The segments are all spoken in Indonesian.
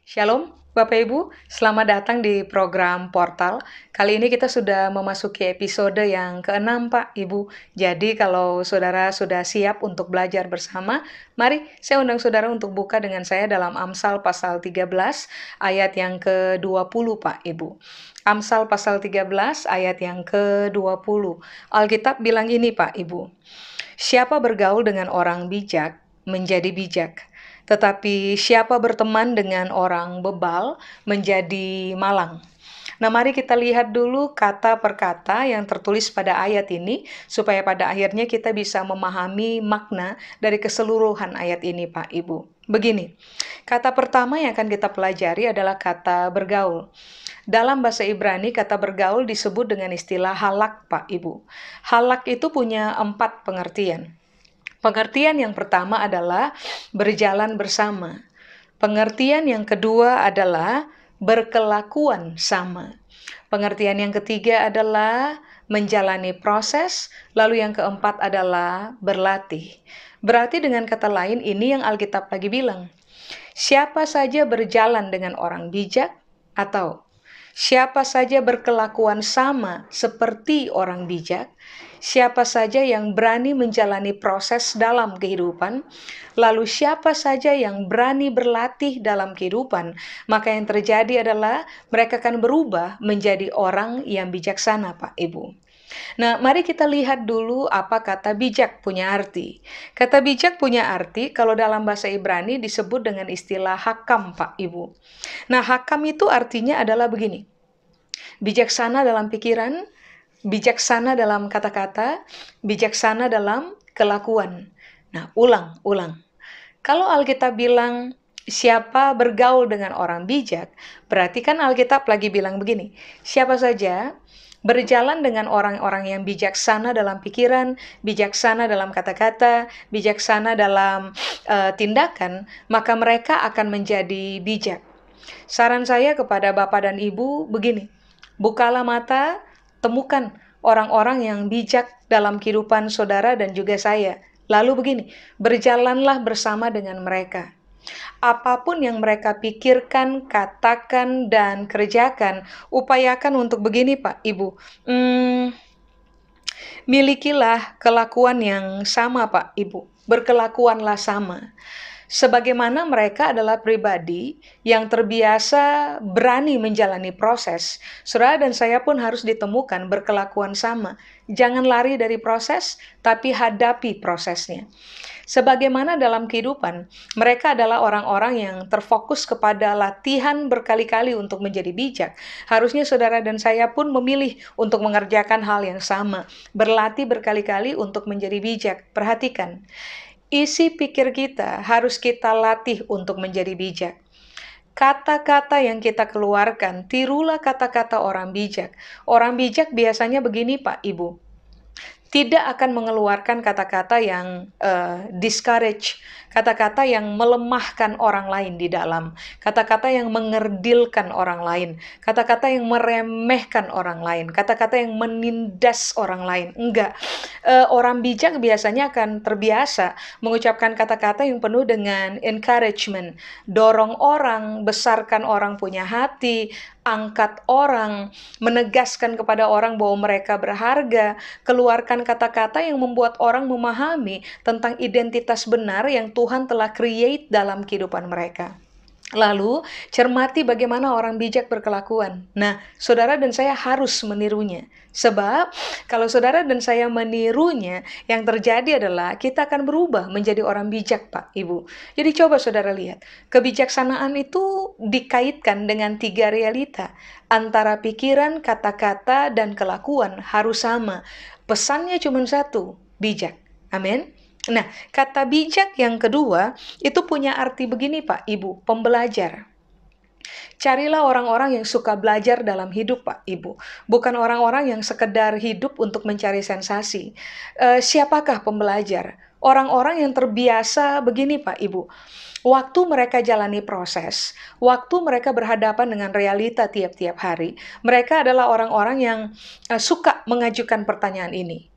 Shalom, Bapak Ibu. Selamat datang di program Portal. Kali ini kita sudah memasuki episode yang ke-6, Pak, Ibu. Jadi kalau saudara sudah siap untuk belajar bersama, mari saya undang saudara untuk buka dengan saya dalam Amsal pasal 13 ayat yang ke-20, Pak, Ibu. Amsal pasal 13 ayat yang ke-20. Alkitab bilang ini, Pak, Ibu. Siapa bergaul dengan orang bijak menjadi bijak, tetapi siapa berteman dengan orang bebal menjadi malang. Nah, mari kita lihat dulu kata per kata yang tertulis pada ayat ini, supaya pada akhirnya kita bisa memahami makna dari keseluruhan ayat ini, Pak Ibu. Begini, kata pertama yang akan kita pelajari adalah kata bergaul. Dalam bahasa Ibrani, kata bergaul disebut dengan istilah halak, Pak Ibu. Halak itu punya 4 pengertian. Pengertian yang pertama adalah berjalan bersama. Pengertian yang kedua adalah berkelakuan sama. Pengertian yang ketiga adalah menjalani proses, lalu yang keempat adalah berlatih. Berarti dengan kata lain ini yang Alkitab lagi bilang. Siapa saja berjalan dengan orang bijak atau siapa saja berkelakuan sama seperti orang bijak, siapa saja yang berani menjalani proses dalam kehidupan, lalu siapa saja yang berani berlatih dalam kehidupan, maka yang terjadi adalah mereka akan berubah menjadi orang yang bijaksana, Pak Ibu. Nah, mari kita lihat dulu apa kata bijak punya arti. Kata bijak punya arti kalau dalam bahasa Ibrani disebut dengan istilah hakam, Pak Ibu. Nah, hakam itu artinya adalah begini. Bijaksana dalam pikiran, bijaksana dalam kata-kata, bijaksana dalam kelakuan. Nah, ulang. Kalau Alkitab bilang siapa bergaul dengan orang bijak, berarti kan Alkitab lagi bilang begini, siapa saja berjalan dengan orang-orang yang bijaksana dalam pikiran, bijaksana dalam kata-kata, bijaksana dalam tindakan, maka mereka akan menjadi bijak. Saran saya kepada Bapak dan Ibu begini, bukalah mata, temukan orang-orang yang bijak dalam kehidupan saudara dan juga saya. Lalu begini, berjalanlah bersama dengan mereka. Apapun yang mereka pikirkan, katakan, dan kerjakan, upayakan untuk begini, Pak, Ibu. Milikilah kelakuan yang sama, Pak, Ibu. Berkelakuanlah sama. Sebagaimana mereka adalah pribadi yang terbiasa berani menjalani proses, saudara dan saya pun harus ditemukan berkelakuan sama. Jangan lari dari proses, tapi hadapi prosesnya. Sebagaimana dalam kehidupan, mereka adalah orang-orang yang terfokus kepada latihan berkali-kali untuk menjadi bijak. Harusnya saudara dan saya pun memilih untuk mengerjakan hal yang sama, berlatih berkali-kali untuk menjadi bijak. Perhatikan, isi pikir kita harus kita latih untuk menjadi bijak. Kata-kata yang kita keluarkan, tirulah kata-kata orang bijak. Orang bijak biasanya begini, Pak, Ibu. Tidak akan mengeluarkan kata-kata yang discourage, kata-kata yang melemahkan orang lain di dalam, kata-kata yang mengerdilkan orang lain, kata-kata yang meremehkan orang lain, kata-kata yang menindas orang lain. Enggak. Orang bijak biasanya akan terbiasa mengucapkan kata-kata yang penuh dengan encouragement, dorong orang, besarkan orang punya hati, angkat orang, menegaskan kepada orang bahwa mereka berharga, keluarkan kata-kata yang membuat orang memahami tentang identitas benar yang Tuhan telah create dalam kehidupan mereka. Lalu, cermati bagaimana orang bijak berkelakuan. Nah, saudara dan saya harus menirunya. Sebab, kalau saudara dan saya menirunya, yang terjadi adalah kita akan berubah menjadi orang bijak, Pak, Ibu. Jadi coba saudara lihat, kebijaksanaan itu dikaitkan dengan 3 realita. Antara pikiran, kata-kata, dan kelakuan harus sama. Pesannya cuma satu, bijak. Amin. Nah, kata bijak yang kedua itu punya arti begini, Pak, Ibu, pembelajar. Carilah orang-orang yang suka belajar dalam hidup, Pak, Ibu. Bukan orang-orang yang sekedar hidup untuk mencari sensasi. Siapakah pembelajar? Orang-orang yang terbiasa begini, Pak, Ibu. Waktu mereka jalani proses, waktu mereka berhadapan dengan realita tiap-tiap hari, mereka adalah orang-orang yang suka mengajukan pertanyaan ini.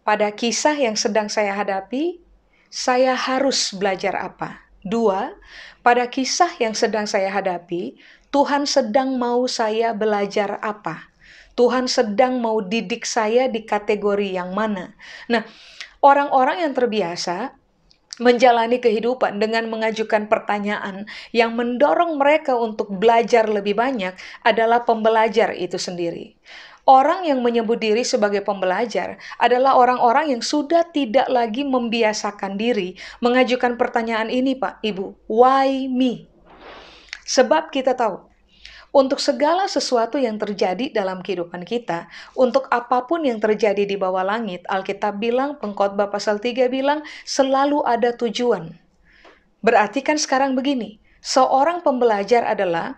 Pada kisah yang sedang saya hadapi, saya harus belajar apa? Dua, pada kisah yang sedang saya hadapi, Tuhan sedang mau saya belajar apa? Tuhan sedang mau didik saya di kategori yang mana? Nah, orang-orang yang terbiasa menjalani kehidupan dengan mengajukan pertanyaan yang mendorong mereka untuk belajar lebih banyak adalah pembelajar itu sendiri. Orang yang menyebut diri sebagai pembelajar adalah orang-orang yang sudah tidak lagi membiasakan diri mengajukan pertanyaan ini, Pak, Ibu. Why me? Sebab kita tahu, untuk segala sesuatu yang terjadi dalam kehidupan kita, untuk apapun yang terjadi di bawah langit, Alkitab bilang, Pengkhotbah pasal 3 bilang, selalu ada tujuan. Berarti kan sekarang begini, seorang pembelajar adalah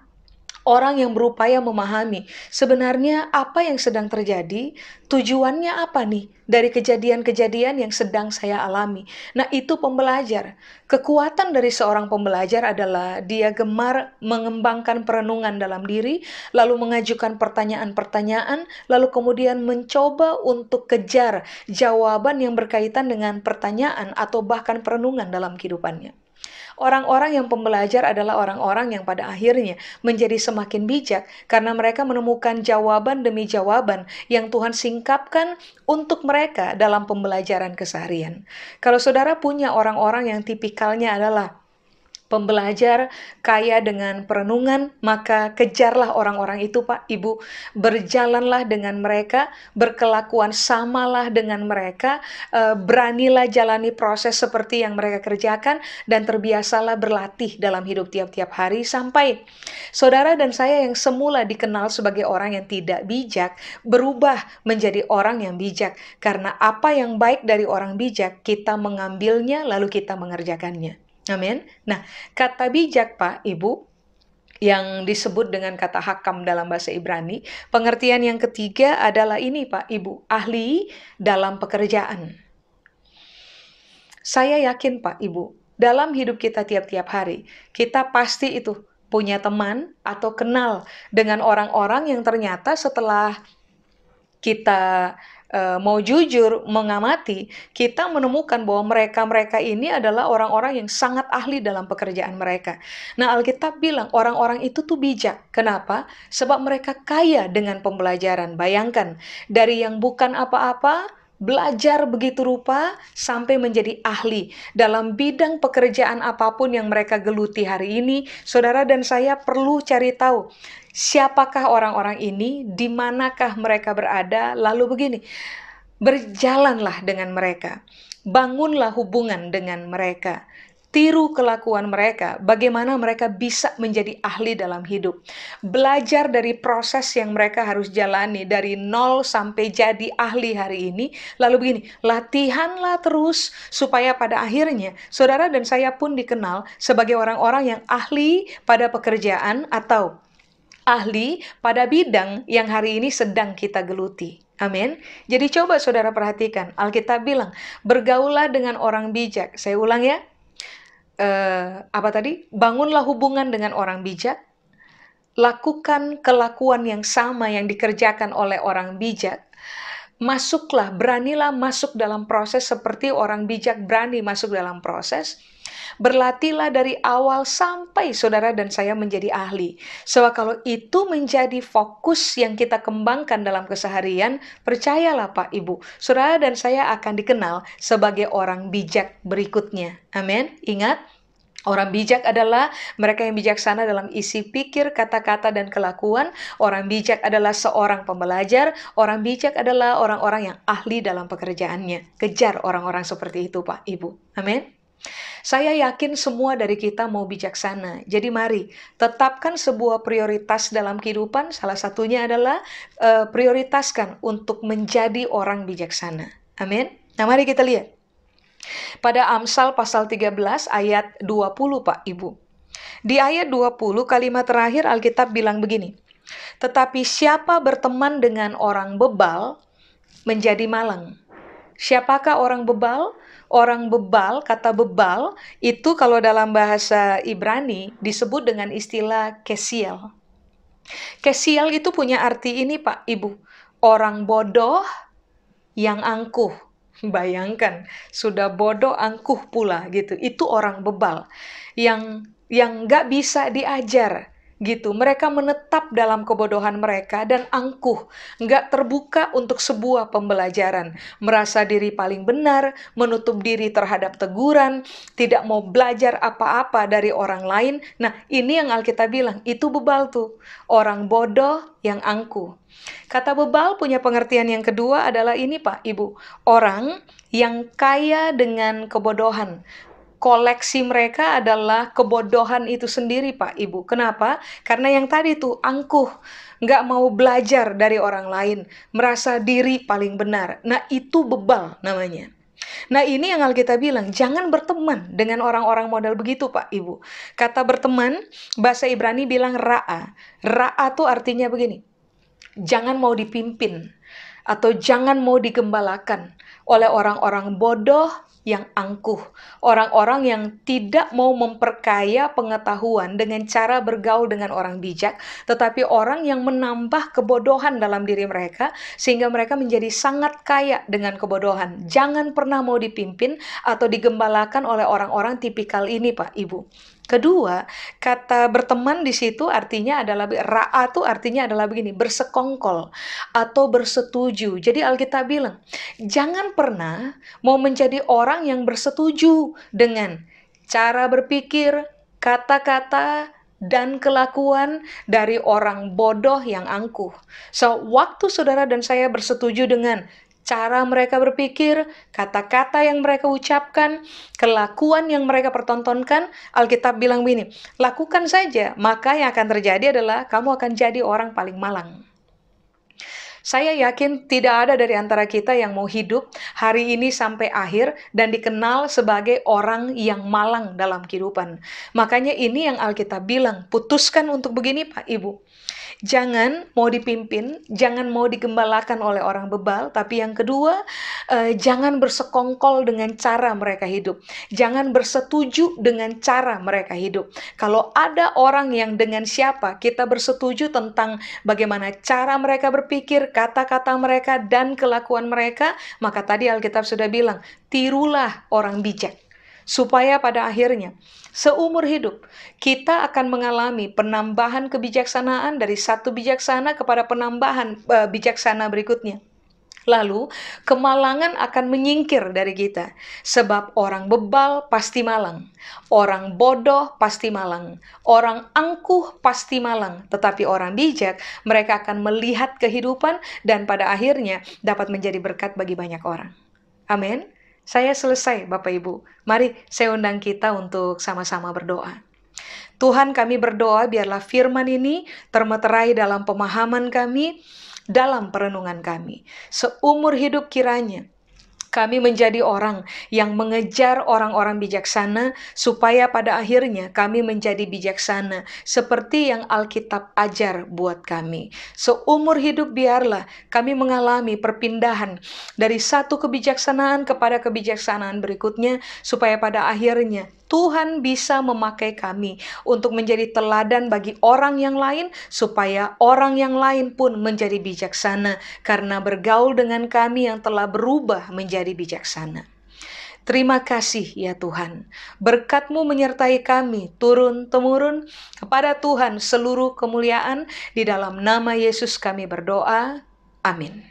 orang yang berupaya memahami sebenarnya apa yang sedang terjadi, tujuannya apa nih dari kejadian-kejadian yang sedang saya alami. Nah, itu pembelajar. Kekuatan dari seorang pembelajar adalah dia gemar mengembangkan perenungan dalam diri, lalu mengajukan pertanyaan-pertanyaan, lalu kemudian mencoba untuk kejar jawaban yang berkaitan dengan pertanyaan atau bahkan perenungan dalam kehidupannya. Orang-orang yang pembelajar adalah orang-orang yang pada akhirnya menjadi semakin bijak karena mereka menemukan jawaban demi jawaban yang Tuhan singkapkan untuk mereka dalam pembelajaran keseharian. Kalau saudara punya orang-orang yang tipikalnya adalah pembelajar kaya dengan perenungan, maka kejarlah orang-orang itu, Pak, Ibu. Berjalanlah dengan mereka, berkelakuan samalah dengan mereka, beranilah jalani proses seperti yang mereka kerjakan, dan terbiasalah berlatih dalam hidup tiap-tiap hari sampai saudara dan saya yang semula dikenal sebagai orang yang tidak bijak, berubah menjadi orang yang bijak. Karena apa yang baik dari orang bijak, kita mengambilnya lalu kita mengerjakannya. Amin. Nah, kata bijak, Pak, Ibu, yang disebut dengan kata hakam dalam bahasa Ibrani, pengertian yang ketiga adalah ini, Pak, Ibu, ahli dalam pekerjaan. Saya yakin, Pak, Ibu, dalam hidup kita tiap-tiap hari, kita pasti itu punya teman atau kenal dengan orang-orang yang ternyata setelah kita mau jujur mengamati, kita menemukan bahwa mereka-mereka ini adalah orang-orang yang sangat ahli dalam pekerjaan mereka. Nah, Alkitab bilang orang-orang itu tuh bijak. Kenapa? Sebab mereka kaya dengan pembelajaran. Bayangkan, dari yang bukan apa-apa, belajar begitu rupa sampai menjadi ahli dalam bidang pekerjaan apapun yang mereka geluti hari ini. Saudara dan saya perlu cari tahu siapakah orang-orang ini, di manakah mereka berada. Lalu begini, berjalanlah dengan mereka, bangunlah hubungan dengan mereka, tiru kelakuan mereka, bagaimana mereka bisa menjadi ahli dalam hidup. Belajar dari proses yang mereka harus jalani dari nol sampai jadi ahli hari ini. Lalu begini, latihanlah terus supaya pada akhirnya saudara dan saya pun dikenal sebagai orang-orang yang ahli pada pekerjaan atau ahli pada bidang yang hari ini sedang kita geluti. Amin. Jadi coba saudara perhatikan, Alkitab bilang, bergaullah dengan orang bijak. Saya ulang ya. Bangunlah hubungan dengan orang bijak. Lakukan kelakuan yang sama yang dikerjakan oleh orang bijak. Masuklah, beranilah masuk dalam proses seperti orang bijak berani masuk dalam proses. Berlatihlah dari awal sampai saudara dan saya menjadi ahli. Sebab kalau itu menjadi fokus yang kita kembangkan dalam keseharian, percayalah Pak Ibu, saudara dan saya akan dikenal sebagai orang bijak berikutnya. Amin. Ingat, orang bijak adalah mereka yang bijaksana dalam isi pikir, kata-kata, dan kelakuan. Orang bijak adalah seorang pembelajar. Orang bijak adalah orang-orang yang ahli dalam pekerjaannya. Kejar orang-orang seperti itu, Pak, Ibu. Amin. Saya yakin semua dari kita mau bijaksana. Jadi mari, tetapkan sebuah prioritas dalam kehidupan. Salah satunya adalah prioritaskan untuk menjadi orang bijaksana. Amin. Nah, mari kita lihat. Pada Amsal pasal 13 ayat 20, Pak, Ibu. Di ayat 20, kalimat terakhir Alkitab bilang begini, tetapi siapa berteman dengan orang bebal menjadi malang. Siapakah orang bebal? Orang bebal, kata bebal, itu kalau dalam bahasa Ibrani disebut dengan istilah kesiel. Kesiel itu punya arti ini, Pak, Ibu. Orang bodoh yang angkuh. Bayangkan, sudah bodoh angkuh pula gitu. Itu orang bebal yang nggak bisa diajar gitu. Mereka menetap dalam kebodohan mereka dan angkuh, nggak terbuka untuk sebuah pembelajaran. Merasa diri paling benar, menutup diri terhadap teguran, tidak mau belajar apa-apa dari orang lain. Nah, ini yang Alkitab bilang, itu bebal tuh. Orang bodoh yang angkuh. Kata bebal punya pengertian yang kedua adalah ini Pak, Ibu. Orang yang kaya dengan kebodohan. Koleksi mereka adalah kebodohan itu sendiri Pak, Ibu. Kenapa? Karena yang tadi tuh angkuh, nggak mau belajar dari orang lain, merasa diri paling benar. Nah, itu bebal namanya. Nah, ini yang Alkitab bilang, jangan berteman dengan orang-orang model begitu Pak, Ibu. Kata berteman, bahasa Ibrani bilang ra'a. Ra'a tuh artinya begini, jangan mau dipimpin atau jangan mau digembalakan oleh orang-orang bodoh yang angkuh, orang-orang yang tidak mau memperkaya pengetahuan dengan cara bergaul dengan orang bijak, tetapi orang yang menambah kebodohan dalam diri mereka sehingga mereka menjadi sangat kaya dengan kebodohan. Jangan pernah mau dipimpin atau digembalakan oleh orang-orang tipikal ini, Pak, Ibu. Kedua, kata berteman di situ artinya adalah ra'a tuh artinya adalah begini, bersekongkol atau bersetuju. Jadi Alkitab bilang, jangan pernah mau menjadi orang yang bersetuju dengan cara berpikir, kata-kata, dan kelakuan dari orang bodoh yang angkuh. So, waktu saudara dan saya bersetuju dengan cara mereka berpikir, kata-kata yang mereka ucapkan, kelakuan yang mereka pertontonkan, Alkitab bilang begini, lakukan saja, maka yang akan terjadi adalah kamu akan jadi orang paling malang. Saya yakin tidak ada dari antara kita yang mau hidup hari ini sampai akhir dan dikenal sebagai orang yang malang dalam kehidupan. Makanya ini yang Alkitab bilang, putuskan untuk begini Pak Ibu. Jangan mau dipimpin, jangan mau digembalakan oleh orang bebal, tapi yang kedua, jangan bersekongkol dengan cara mereka hidup. Jangan bersetuju dengan cara mereka hidup. Kalau ada orang yang dengan siapa kita bersetuju tentang bagaimana cara mereka berpikir, kata-kata mereka, dan kelakuan mereka, maka tadi Alkitab sudah bilang, tirulah orang bijak. Supaya pada akhirnya, seumur hidup, kita akan mengalami penambahan kebijaksanaan dari satu bijaksana kepada penambahan bijaksana berikutnya. Lalu, kemalangan akan menyingkir dari kita. Sebab orang bebal pasti malang. Orang bodoh pasti malang. Orang angkuh pasti malang. Tetapi orang bijak, mereka akan melihat kehidupan dan pada akhirnya dapat menjadi berkat bagi banyak orang. Amin. Saya selesai, Bapak Ibu. Mari saya undang kita untuk sama-sama berdoa. Tuhan, kami berdoa biarlah firman ini termeterai dalam pemahaman kami, dalam perenungan kami. Seumur hidup kiranya kami menjadi orang yang mengejar orang-orang bijaksana supaya pada akhirnya kami menjadi bijaksana seperti yang Alkitab ajar buat kami. Seumur hidup biarlah kami mengalami perpindahan dari satu kebijaksanaan kepada kebijaksanaan berikutnya supaya pada akhirnya Tuhan bisa memakai kami untuk menjadi teladan bagi orang yang lain supaya orang yang lain pun menjadi bijaksana karena bergaul dengan kami yang telah berubah menjadi bijaksana. Terima kasih ya Tuhan, berkat-Mu menyertai kami turun-temurun, kepada Tuhan seluruh kemuliaan, di dalam nama Yesus kami berdoa, amin.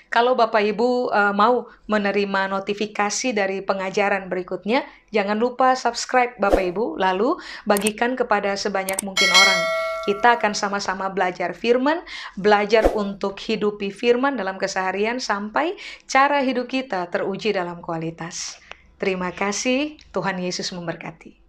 Kalau Bapak Ibu mau menerima notifikasi dari pengajaran berikutnya, jangan lupa subscribe Bapak Ibu, lalu bagikan kepada sebanyak mungkin orang. Kita akan sama-sama belajar firman, belajar untuk hidupi firman dalam keseharian sampai cara hidup kita teruji dalam kualitas. Terima kasih, Tuhan Yesus memberkati.